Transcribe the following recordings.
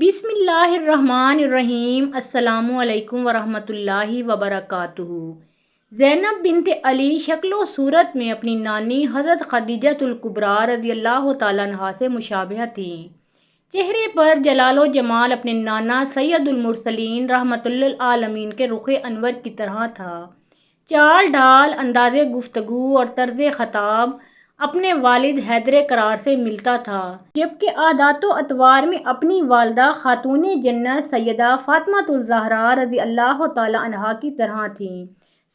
بسم اللہ الرحمن الرحیم۔ السلام علیکم ورحمۃ اللہ وبرکاتہ۔ زینب بنت علی شکل و صورت میں اپنی نانی حضرت خدیجہ الکبریٰ رضی اللہ تعالیٰ عنہا سے مشابہہ تھیں۔ چہرے پر جلال و جمال اپنے نانا سید المرسلین رحمۃ للعالمین کے رخ انور کی طرح تھا۔ چال ڈھال، انداز گفتگو اور طرز خطاب اپنے والد حیدر کرار سے ملتا تھا، جبکہ عادات و اطوار میں اپنی والدہ خاتون جنت سیدہ فاطمہ الزہراء رضی اللہ تعالیٰ عنہا کی طرح تھیں۔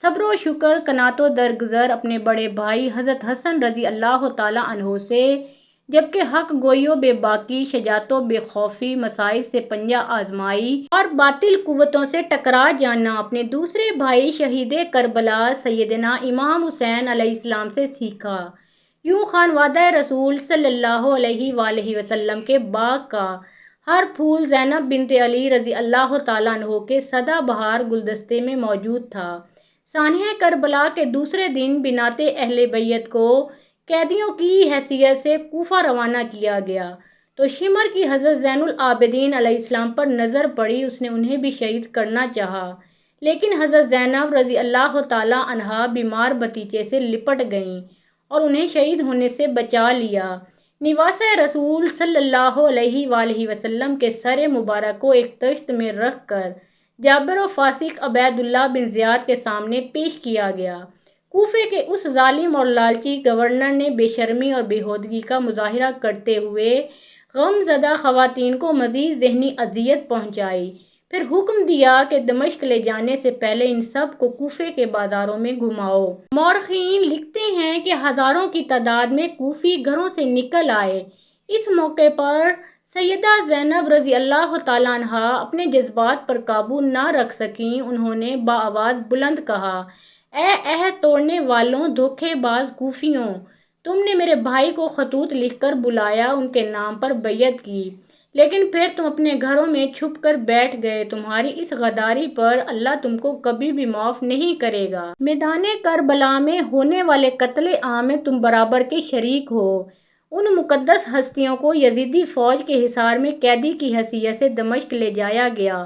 صبر و شکر، قناعت و درگزر اپنے بڑے بھائی حضرت حسن رضی اللہ تعالیٰ عنہ سے، جبکہ حق گوئی و بے باکی، شجاعت و بے خوفی، مصائب سے پنجہ آزمائی اور باطل قوتوں سے ٹکرا جانا اپنے دوسرے بھائی شہید کربلا سیدنا امام حسین علیہ السلام سے سیکھا۔ یوں خانوادہ رسول صلی اللہ علیہ وآلہ وسلم کے باغ کا ہر پھول زینب بنت علی رضی اللہ تعالیٰ عنہ کے سدا بہار گلدستے میں موجود تھا۔ سانحہ کربلا کے دوسرے دن بنات اہل بیت کو قیدیوں کی حیثیت سے کوفہ روانہ کیا گیا تو شمر کی حضرت زین العابدین علیہ السلام پر نظر پڑی۔ اس نے انہیں بھی شہید کرنا چاہا، لیکن حضرت زینب رضی اللہ تعالیٰ عنہا بیمار بھتیجے سے لپٹ گئیں اور انہیں شہید ہونے سے بچا لیا۔ نواسہ رسول صلی اللہ علیہ وآلہ وسلم کے سر مبارک کو ایک تشت میں رکھ کر جابر و فاسق عبید اللہ بن زیاد کے سامنے پیش کیا گیا۔ کوفے کے اس ظالم اور لالچی گورنر نے بے شرمی اور بے ہودگی کا مظاہرہ کرتے ہوئے غم زدہ خواتین کو مزید ذہنی اذیت پہنچائی، پھر حکم دیا کہ دمشق لے جانے سے پہلے ان سب کو کوفے کے بازاروں میں گھماؤ۔ مورخین لکھتے ہیں کہ ہزاروں کی تعداد میں کوفی گھروں سے نکل آئے۔ اس موقع پر سیدہ زینب رضی اللہ تعالیٰ عنہا اپنے جذبات پر قابو نہ رکھ سکیں۔ انہوں نے بآواز بلند کہا، اے عہد توڑنے والوں، دھوکے باز کوفیوں! تم نے میرے بھائی کو خطوط لکھ کر بلایا، ان کے نام پر بیعت کی، لیکن پھر تم اپنے گھروں میں چھپ کر بیٹھ گئے۔ تمہاری اس غداری پر اللہ تم کو کبھی بھی معاف نہیں کرے گا۔ میدان کربلا میں ہونے والے قتل عام میں تم برابر کے شریک ہو۔ ان مقدس ہستیوں کو یزیدی فوج کے حصار میں قیدی کی حیثیت سے دمشق لے جایا گیا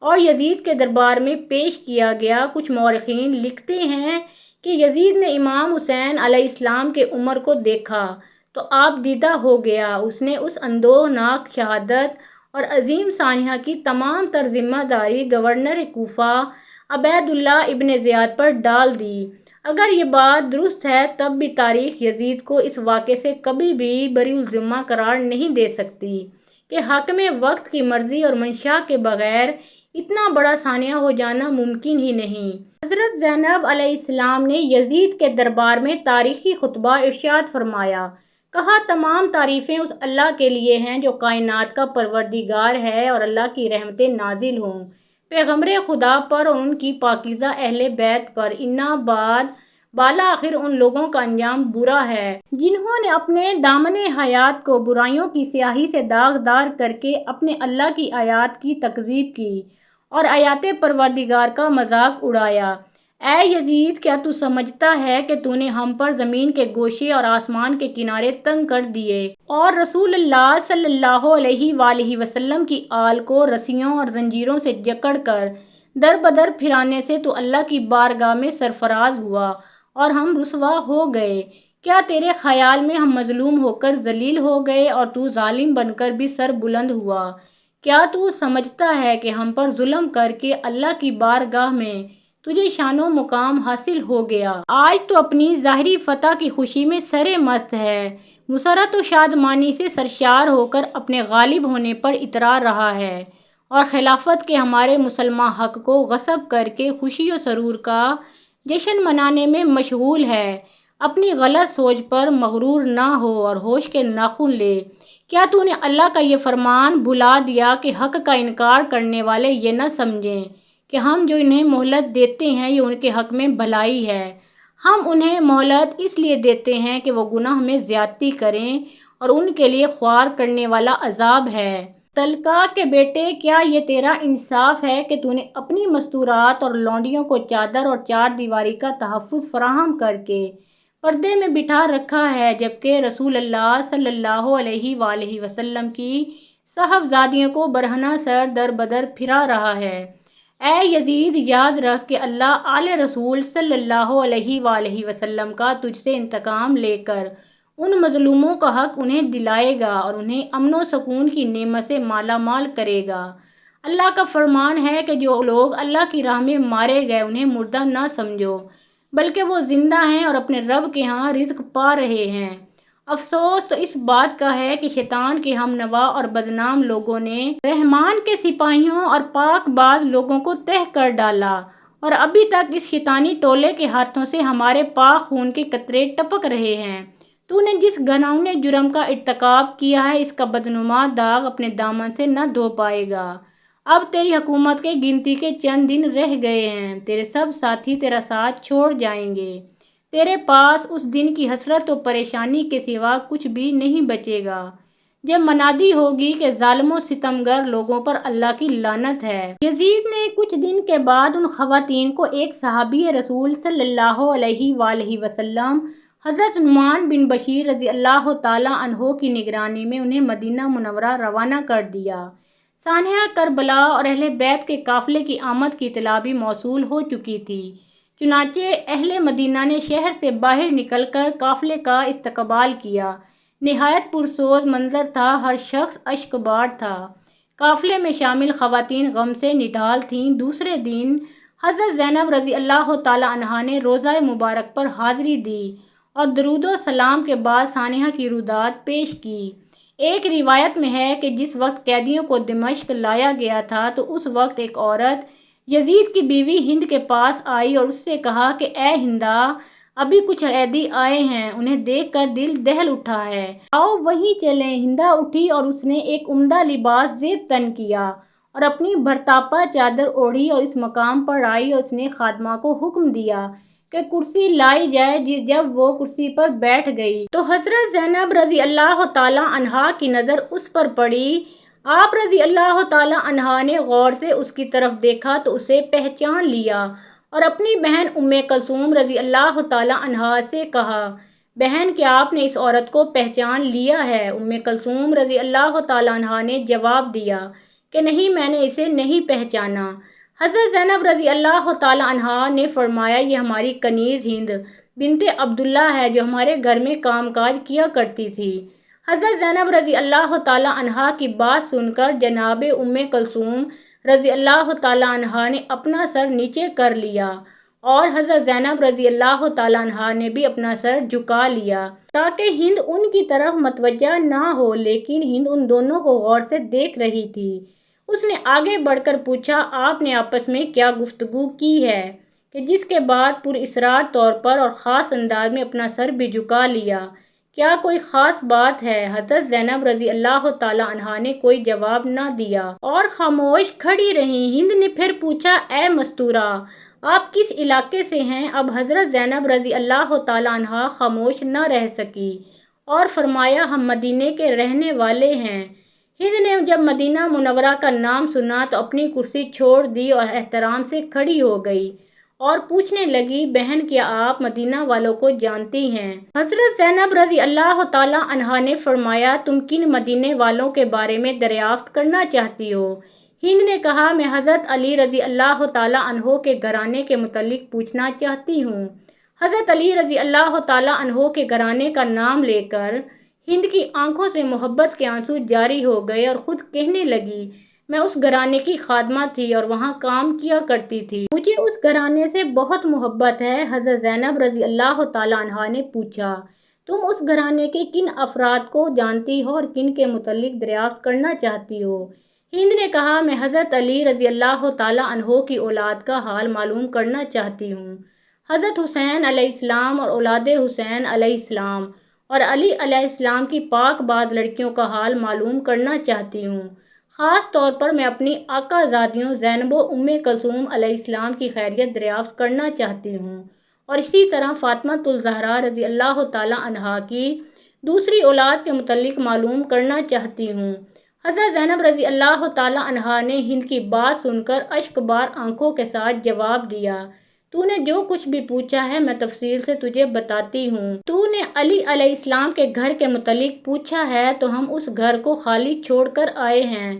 اور یزید کے دربار میں پیش کیا گیا۔ کچھ مورخین لکھتے ہیں کہ یزید نے امام حسین علیہ السلام کے عمر کو دیکھا تو آپ دیدہ ہو گیا۔ اس نے اس اندوہناک شہادت اور عظیم سانحہ کی تمام تر ذمہ داری گورنر کوفہ عبید اللہ ابن زیاد پر ڈال دی۔ اگر یہ بات درست ہے تب بھی تاریخ یزید کو اس واقعے سے کبھی بھی بری الذمہ قرار نہیں دے سکتی کہ حاکم وقت کی مرضی اور منشا کے بغیر اتنا بڑا سانحہ ہو جانا ممکن ہی نہیں۔ حضرت زینب علیہ السلام نے یزید کے دربار میں تاریخی خطبہ ارشاد فرمایا، کہا، تمام تعریفیں اس اللہ کے لیے ہیں جو کائنات کا پروردگار ہے، اور اللہ کی رحمتیں نازل ہوں پیغمبر خدا پر اور ان کی پاکیزہ اہل بیت پر۔ انا بعد، بالآخر ان لوگوں کا انجام برا ہے جنہوں نے اپنے دامن حیات کو برائیوں کی سیاہی سے داغدار کر کے اپنے اللہ کی آیات کی تکذیب کی اور آیات پروردگار کا مذاق اڑایا۔ اے یزید، کیا تو سمجھتا ہے کہ تو نے ہم پر زمین کے گوشے اور آسمان کے کنارے تنگ کر دیے اور رسول اللہ صلی اللہ علیہ وآلہ وسلم کی آل کو رسیوں اور زنجیروں سے جکڑ کر در بدر پھرانے سے تو اللہ کی بارگاہ میں سرفراز ہوا اور ہم رسوا ہو گئے؟ کیا تیرے خیال میں ہم مظلوم ہو کر ذلیل ہو گئے اور تو ظالم بن کر بھی سر بلند ہوا؟ کیا تو سمجھتا ہے کہ ہم پر ظلم کر کے اللہ کی بارگاہ میں تجھے شان و مقام حاصل ہو گیا؟ آج تو اپنی ظاہری فتح کی خوشی میں سر مست ہے، مسرت و شادمانی سے سرشار ہو کر اپنے غالب ہونے پر اترا رہا ہے اور خلافت کے ہمارے مسلمہ حق کو غصب کر کے خوشی و سرور کا جشن منانے میں مشغول ہے۔ اپنی غلط سوچ پر مغرور نہ ہو اور ہوش کے ناخن لے۔ کیا تو نے اللہ کا یہ فرمان بھلا دیا کہ حق کا انکار کرنے والے یہ نہ سمجھیں کہ ہم جو انہیں مہلت دیتے ہیں یہ ان کے حق میں بھلائی ہے؟ ہم انہیں مہلت اس لیے دیتے ہیں کہ وہ گناہ میں زیادتی کریں اور ان کے لیے خوار کرنے والا عذاب ہے۔ تلقا کے بیٹے، کیا یہ تیرا انصاف ہے کہ تو نے اپنی مستورات اور لونڈیوں کو چادر اور چار دیواری کا تحفظ فراہم کر کے پردے میں بٹھا رکھا ہے، جبکہ رسول اللہ صلی اللہ علیہ وآلہ وسلم کی صاحبزادیوں کو برہنہ سر در بدر پھرا رہا ہے۔ اے یزید، یاد رکھ کہ اللہ آل رسول صلی اللہ علیہ وآلہ وسلم کا تجھ سے انتقام لے کر ان مظلوموں کا حق انہیں دلائے گا اور انہیں امن و سکون کی نعمت سے مالا مال کرے گا۔ اللہ کا فرمان ہے کہ جو لوگ اللہ کی راہ میں مارے گئے انہیں مردہ نہ سمجھو، بلکہ وہ زندہ ہیں اور اپنے رب کے ہاں رزق پا رہے ہیں۔ افسوس تو اس بات کا ہے کہ شیطان کے ہم نوا اور بدنام لوگوں نے رحمان کے سپاہیوں اور پاک باز لوگوں کو تہہ کر ڈالا، اور ابھی تک اس شیطانی ٹولے کے ہاتھوں سے ہمارے پاک خون کے قطرے ٹپک رہے ہیں۔ تو نے جس گھناؤنے جرم کا ارتکاب کیا ہے اس کا بدنما داغ اپنے دامن سے نہ دھو پائے گا۔ اب تیری حکومت کے گنتی کے چند دن رہ گئے ہیں، تیرے سب ساتھی تیرا ساتھ چھوڑ جائیں گے، تیرے پاس اس دن کی حسرت و پریشانی کے سوا کچھ بھی نہیں بچے گا جب منادی ہوگی کہ ظالم و ستمگر لوگوں پر اللہ کی لعنت ہے۔ یزید نے کچھ دن کے بعد ان خواتین کو ایک صحابی رسول صلی اللہ علیہ وآلہ وسلم حضرت نعمان بن بشیر رضی اللہ تعالیٰ عنہ کی نگرانی میں انہیں مدینہ منورہ روانہ کر دیا۔ سانحہ کربلا اور اہل بیت کے قافلے کی آمد کی اطلاع بھی موصول ہو چکی تھی، چنانچہ اہل مدینہ نے شہر سے باہر نکل کر قافلے کا استقبال کیا۔ نہایت پرسوز منظر تھا، ہر شخص اشکبار تھا۔ قافلے میں شامل خواتین غم سے نڈھال تھیں۔ دوسرے دن حضرت زینب رضی اللہ تعالیٰ عنہا نے روضہ مبارک پر حاضری دی اور درود و سلام کے بعد سانحہ کی رودات پیش کی۔ ایک روایت میں ہے کہ جس وقت قیدیوں کو دمشق لایا گیا تھا تو اس وقت ایک عورت یزید کی بیوی ہند کے پاس آئی اور اس سے کہا کہ اے ہندا، ابھی کچھ قیدی آئے ہیں، انہیں دیکھ کر دل دہل اٹھا ہے، آؤ وہیں چلیں۔ ہندا اٹھی اور اس نے ایک عمدہ لباس زیب تن کیا اور اپنی بھرتاپا چادر اوڑھی اور اس مقام پر آئی اور اس نے خادمہ کو حکم دیا کہ کرسی لائی جائے۔ جب وہ کرسی پر بیٹھ گئی تو حضرت زینب رضی اللہ تعالیٰ عنہا کی نظر اس پر پڑی۔ آپ رضی اللہ تعالیٰ عنہا نے غور سے اس کی طرف دیکھا تو اسے پہچان لیا اور اپنی بہن ام کلثوم رضی اللہ تعالیٰ عنہا سے کہا، بہن کیا آپ نے اس عورت کو پہچان لیا ہے؟ ام کلثوم رضی اللہ تعالیٰ عنہا نے جواب دیا کہ نہیں، میں نے اسے نہیں پہچانا۔ حضرت زینب رضی اللہ تعالیٰ عنہا نے فرمایا، یہ ہماری کنیز ہند بنت عبداللہ ہے جو ہمارے گھر میں کام کاج کیا کرتی تھی۔ حضرت زینب رضی اللہ تعالیٰ عنہا کی بات سن کر جناب ام کلثوم رضی اللہ تعالیٰ عنہا نے اپنا سر نیچے کر لیا اور حضرت زینب رضی اللہ تعالیٰ عنہا نے بھی اپنا سر جھکا لیا تاکہ ہند ان کی طرف متوجہ نہ ہو، لیکن ہند ان دونوں کو غور سے دیکھ رہی تھی۔ اس نے آگے بڑھ کر پوچھا، آپ نے آپس میں کیا گفتگو کی ہے؟ کہ جس کے بعد پر اسرار طور پر اور خاص انداز میں اپنا سر بھی جھکا لیا۔ کیا کوئی خاص بات ہے؟ حضرت زینب رضی اللہ تعالیٰ عنہا نے کوئی جواب نہ دیا اور خاموش کھڑی رہیں۔ ہند نے پھر پوچھا، اے مستورہ، آپ کس علاقے سے ہیں؟ اب حضرت زینب رضی اللہ تعالیٰ عنہا خاموش نہ رہ سکی اور فرمایا، ہم مدینے کے رہنے والے ہیں۔ ہند نے جب مدینہ منورہ کا نام سنا تو اپنی کرسی چھوڑ دی اور احترام سے کھڑی ہو گئی اور پوچھنے لگی، بہن کیا آپ مدینہ والوں کو جانتی ہیں؟ حضرت زینب رضی اللہ تعالیٰ عنہا نے فرمایا، تم کن مدینے والوں کے بارے میں دریافت کرنا چاہتی ہو؟ ہند نے کہا، میں حضرت علی رضی اللہ تعالیٰ عنہ کے گھرانے کے متعلق پوچھنا چاہتی ہوں۔ حضرت علی رضی اللہ تعالیٰ عنہ کے گھرانے کا نام لے کر ہند کی آنکھوں سے محبت کے آنسو جاری ہو گئے اور خود کہنے لگی، میں اس گھرانے کی خادمہ تھی اور وہاں کام کیا کرتی تھی، مجھے اس گھرانے سے بہت محبت ہے۔ حضرت زینب رضی اللہ تعالیٰ عنہا نے پوچھا، تم اس گھرانے کے کن افراد کو جانتی ہو اور کن کے متعلق دریافت کرنا چاہتی ہو؟ ہند نے کہا، میں حضرت علی رضی اللہ تعالیٰ عنہ کی اولاد کا حال معلوم کرنا چاہتی ہوں، حضرت حسین علیہ السلام اور اولاد حسین علیہ السلام اور علی علیہ السلام کی پاک باز لڑکیوں کا حال معلوم کرنا چاہتی ہوں۔ خاص طور پر میں اپنی آقا زادیوں زینب و ام کلثوم علیہ السلام کی خیریت دریافت کرنا چاہتی ہوں، اور اسی طرح فاطمۃ الزہرا رضی اللہ تعالیٰ عنہا کی دوسری اولاد کے متعلق معلوم کرنا چاہتی ہوں۔ حضرت زینب رضی اللہ تعالیٰ عنہا نے ہند کی بات سن کر اشک بار آنکھوں کے ساتھ جواب دیا، تو نے جو کچھ بھی پوچھا ہے میں تفصیل سے تجھے بتاتی ہوں۔ تو نے علی علیہ السلام کے گھر کے متعلق پوچھا ہے تو ہم اس گھر کو خالی چھوڑ کر آئے ہیں۔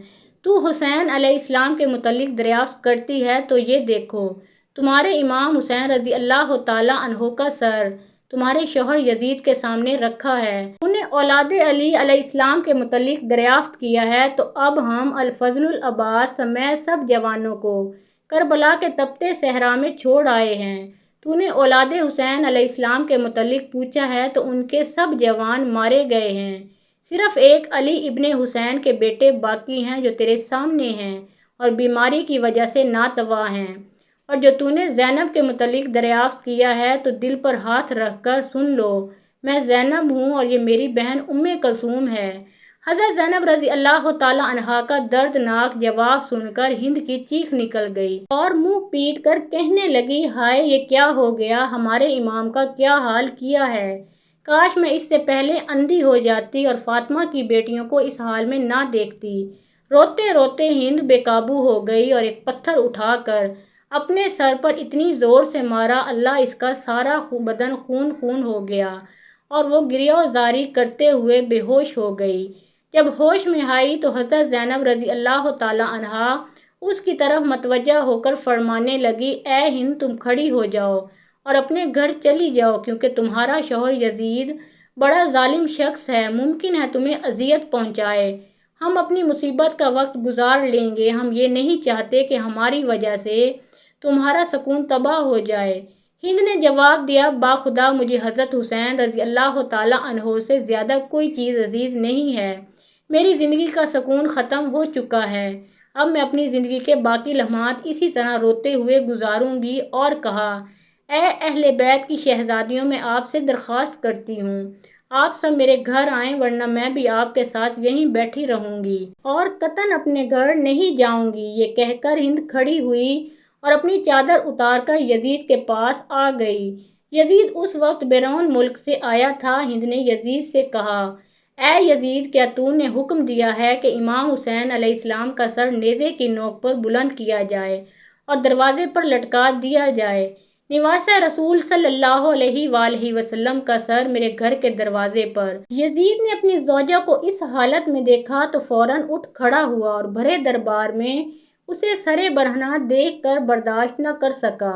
تو حسین علیہ السلام کے متعلق دریافت کرتی ہے تو یہ دیکھو، تمہارے امام حسین رضی اللہ تعالیٰ عنہ کا سر تمہارے شوہر یزید کے سامنے رکھا ہے۔ تو نے اولاد علی علیہ السلام کے متعلق دریافت کیا ہے تو اب ہم الفضل العباس سمیت سب جوانوں کو کربلا کے تپتے صحرا میں چھوڑ آئے ہیں۔ تو نے اولاد حسین علیہ السلام کے متعلق پوچھا ہے تو ان کے سب جوان مارے گئے ہیں، صرف ایک علی ابن حسین کے بیٹے باقی ہیں جو تیرے سامنے ہیں اور بیماری کی وجہ سے ناتواں ہیں۔ اور جو تو نے زینب کے متعلق دریافت کیا ہے تو دل پر ہاتھ رکھ کر سن لو، میں زینب ہوں اور یہ میری بہن کلثوم ہے۔ حضرت زینب رضی اللہ تعالیٰ عنہا کا دردناک جواب سن کر ہند کی چیخ نکل گئی اور منہ پیٹ کر کہنے لگی، ہائے یہ کیا ہو گیا، ہمارے امام کا کیا حال کیا ہے، کاش میں اس سے پہلے اندھی ہو جاتی اور فاطمہ کی بیٹیوں کو اس حال میں نہ دیکھتی۔ روتے روتے ہند بے قابو ہو گئی اور ایک پتھر اٹھا کر اپنے سر پر اتنی زور سے مارا اللہ اس کا سارا بدن خون خون ہو گیا اور وہ گریہ زاری کرتے ہوئے بے ہوش ہو گئی۔ جب ہوش میں آئی تو حضرت زینب رضی اللہ تعالیٰ عنہا اس کی طرف متوجہ ہو کر فرمانے لگی، اے ہند تم کھڑی ہو جاؤ اور اپنے گھر چلی جاؤ کیونکہ تمہارا شوہر یزید بڑا ظالم شخص ہے، ممکن ہے تمہیں اذیت پہنچائے۔ ہم اپنی مصیبت کا وقت گزار لیں گے، ہم یہ نہیں چاہتے کہ ہماری وجہ سے تمہارا سکون تباہ ہو جائے۔ ہند نے جواب دیا، باخدا مجھے حضرت حسین رضی اللہ تعالیٰ عنہ سے زیادہ کوئی چیز عزیز نہیں ہے، میری زندگی کا سکون ختم ہو چکا ہے، اب میں اپنی زندگی کے باقی لمحات اسی طرح روتے ہوئے گزاروں گی۔ اور کہا، اے اہل بیت کی شہزادیوں میں آپ سے درخواست کرتی ہوں آپ سب میرے گھر آئیں ورنہ میں بھی آپ کے ساتھ یہیں بیٹھی رہوں گی اور قطعاً اپنے گھر نہیں جاؤں گی۔ یہ کہہ کر ہند کھڑی ہوئی اور اپنی چادر اتار کر یزید کے پاس آ گئی۔ یزید اس وقت بیرون ملک سے آیا تھا۔ ہند نے یزید سے کہا، اے یزید کیا تو نے حکم دیا ہے کہ امام حسین علیہ السلام کا سر نیزے کی نوک پر بلند کیا جائے اور دروازے پر لٹکا دیا جائے؟ نواسہ رسول صلی اللہ علیہ وآلہ وسلم کا سر میرے گھر کے دروازے پر۔ یزید نے اپنی زوجہ کو اس حالت میں دیکھا تو فوراً اٹھ کھڑا ہوا اور بھرے دربار میں اسے سرے برہنہ دیکھ کر برداشت نہ کر سکا،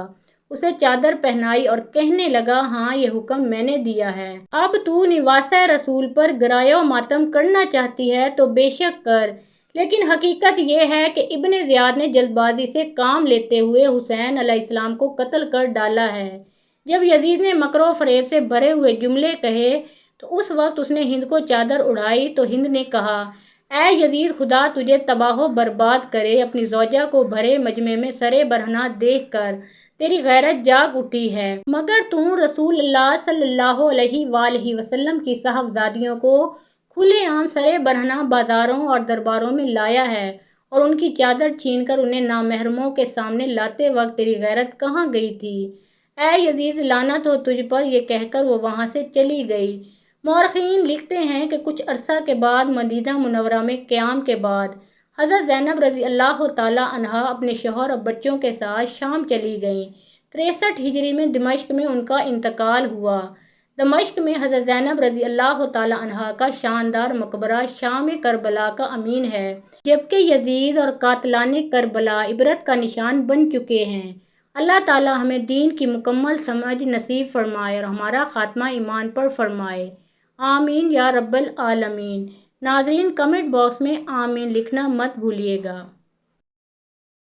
اسے چادر پہنائی اور کہنے لگا، ہاں یہ حکم میں نے دیا ہے، اب تو نواسہ رسول پر گرایہ و ماتم کرنا چاہتی ہے تو بے شک کر، لیکن حقیقت یہ ہے کہ ابن زیاد نے جلد بازی سے کام لیتے ہوئے حسین علیہ السلام کو قتل کر ڈالا ہے۔ جب یزید نے مکر و فریب سے بھرے ہوئے جملے کہے تو اس وقت اس نے ہند کو چادر اڑائی تو ہند نے کہا، اے یزید خدا تجھے تباہ و برباد کرے، اپنی زوجہ کو بھرے مجمع میں سرے برہنہ دیکھ کر تیری غیرت جاگ اٹھی ہے، مگر تو رسول اللہ صلی اللہ علیہ وآلہ وسلم کی صاحبزادیوں کو کھلے عام سرے برہنہ بازاروں اور درباروں میں لایا ہے اور ان کی چادر چھین کر انہیں نامحرموں کے سامنے لاتے وقت تیری غیرت کہاں گئی تھی؟ اے یزید لعنت ہو تجھ پر، یہ کہہ کر وہ وہاں سے چلی گئی۔ مورخین لکھتے ہیں کہ کچھ عرصہ کے بعد مدینہ منورہ میں قیام کے بعد حضرت زینب رضی اللہ تعالیٰ عنہا اپنے شوہر اور بچوں کے ساتھ شام چلی گئیں۔ 63 ہجری میں دمشق میں ان کا انتقال ہوا۔ دمشق میں حضرت زینب رضی اللہ تعالیٰ عنہا کا شاندار مقبرہ شام کربلا کا امین ہے، جبکہ یزید اور قاتلان کربلا عبرت کا نشان بن چکے ہیں۔ اللہ تعالیٰ ہمیں دین کی مکمل سمجھ نصیب فرمائے اور ہمارا خاتمہ ایمان پر فرمائے، آمین یا رب العالمین۔ ناظرین کمنٹ باکس میں آمین لکھنا مت بھولیے گا۔